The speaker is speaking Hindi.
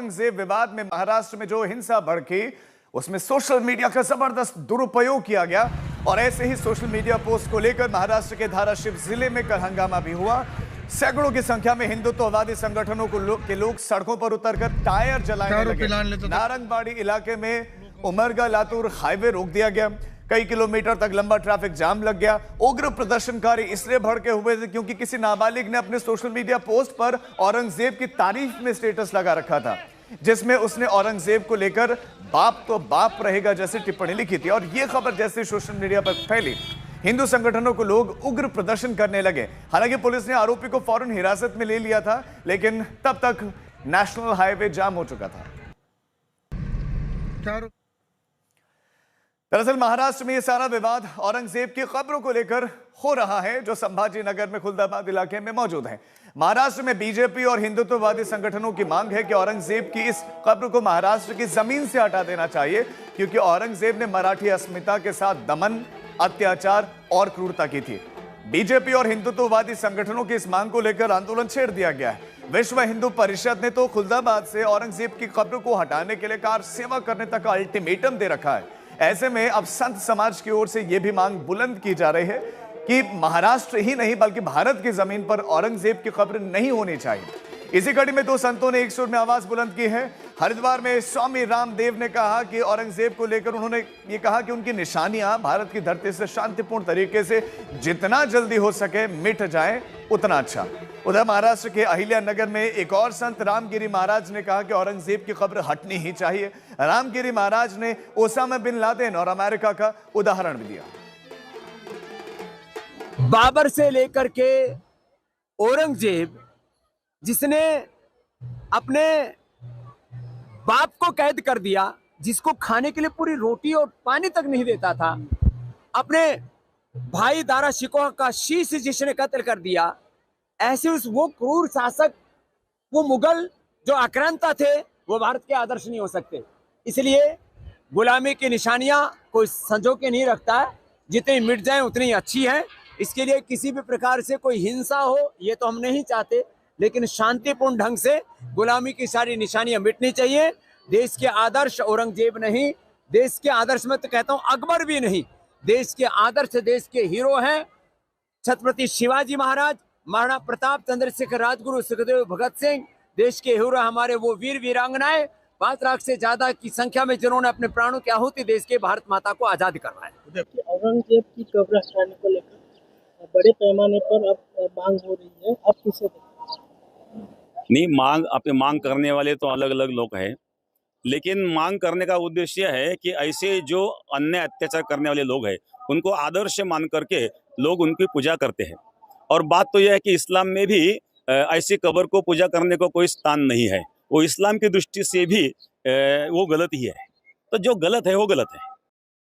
औरंगजेब विवाद में महाराष्ट्र में जो हिंसा भड़की, उसमें सोशल मीडिया का जबरदस्त दुरुपयोग किया गया। और ऐसे ही सोशल मीडिया पोस्ट को लेकर महाराष्ट्र के धाराशिव जिले में कल हंगामा भी हुआ। सैकड़ों की संख्या में हिंदुत्ववादी संगठनों के लोग सड़कों पर उतरकर टायर जलाने लगे। नारंगबाड़ी इलाके में उमरगा लातूर हाईवे रोक दिया गया। कई किलोमीटर तक लंबा ट्रैफिक जाम लग गया। उग्र प्रदर्शनकारी इसलिए भड़के हुए थे क्योंकि किसी नाबालिग ने अपने सोशल मीडिया पोस्ट पर औरंगजेब की तारीफ में स्टेटस लगा रखा था, जिसमें उसने औरंगजेब को लेकर बाप तो बाप रहेगा जैसी टिप्पणी लिखी थी। और यह खबर जैसे सोशल मीडिया पर फैली, हिंदू संगठनों को लोग उग्र प्रदर्शन करने लगे। हालांकि पुलिस ने आरोपी को फौरन हिरासत में ले लिया था, लेकिन तब तक नेशनल हाईवे जाम हो चुका था। दरअसल महाराष्ट्र में यह सारा विवाद औरंगजेब की कब्रों को लेकर हो रहा है, जो संभाजी नगर में खुलदाबाद इलाके में मौजूद है। महाराष्ट्र में बीजेपी और हिंदुत्ववादी संगठनों की मांग है कि औरंगजेब की इस कब्र को महाराष्ट्र की जमीन से हटा देना चाहिए, क्योंकि औरंगजेब ने मराठी अस्मिता के साथ दमन, अत्याचार और क्रूरता की थी। बीजेपी और हिंदुत्ववादी संगठनों की इस मांग को लेकर आंदोलन छेड़ दिया गया है। विश्व हिंदू परिषद ने तो खुलदाबाद से औरंगजेब की कब्र को हटाने के लिए कार सेवा करने तक का अल्टीमेटम दे रखा है। ऐसे में अब संत समाज की ओर से यह भी मांग बुलंद की जा रही है कि महाराष्ट्र ही नहीं बल्कि भारत की जमीन पर औरंगजेब की कब्र नहीं होनी चाहिए। इसी कड़ी में दो संतों ने एक सुर में आवाज बुलंद की है। हरिद्वार में स्वामी रामदेव ने कहा कि औरंगजेब को लेकर उन्होंने ये कहा कि उनकी निशानियां भारत की धरती से शांतिपूर्ण तरीके से जितना जल्दी हो सके मिट जाए उतना अच्छा। उधर महाराष्ट्र के अहिल्यानगर में एक और संत रामगिरी महाराज ने कहा कि औरंगजेब की कब्र हटनी ही चाहिए। रामगिरी महाराज ने ओसामा बिन लादेन और अमेरिका का उदाहरण भी दिया। बाबर से लेकर के औरंगजेब, जिसने अपने बाप को कैद कर दिया, जिसको खाने के लिए पूरी रोटी और पानी तक नहीं देता था, अपने भाई दारा शिकोह का शीश जिसने कत्ल कर दिया, ऐसे वो क्रूर शासक, वो मुगल जो आक्रांता थे, वो भारत के आदर्श नहीं हो सकते। इसलिए गुलामी की निशानियां कोई संजो के नहीं रखता है, जितनी मिट जाए उतनी अच्छी है। इसके लिए किसी भी प्रकार से कोई हिंसा हो ये तो हम नहीं चाहते, लेकिन शांतिपूर्ण ढंग से गुलामी की सारी निशानियां मिटनी चाहिए। देश के आदर्श औरंगजेब नहीं, देश के आदर्श में तो कहता हूं अकबर भी नहीं, देश के आदर्श, देश के हीरो हैं छत्रपति शिवाजी महाराज, महाराणा प्रताप, चंद्रशेखर, राजगुरु, सुखदेव, भगत सिंह। देश के हीरो हमारे वो वीर वीरांगनाएं, 5 लाख से ज्यादा की संख्या में जिन्होंने अपने प्राणों की आहुति देश के भारत माता को आजाद करवाया। औरंगजेब की कब्र हटाने को लेकर बड़े पैमाने पर अब मांग हो रही है, अब किसे नहीं, मांग करने वाले तो अलग अलग लोग हैं, लेकिन मांग करने का उद्देश्य है कि ऐसे जो अन्य अत्याचार करने वाले लोग हैं उनको आदर्श मान करके लोग उनकी पूजा करते हैं। और बात तो यह है कि इस्लाम में भी ऐसी कब्र को पूजा करने को कोई स्थान नहीं है। वो इस्लाम की दृष्टि से भी वो गलत ही है। तो जो गलत है वो गलत है।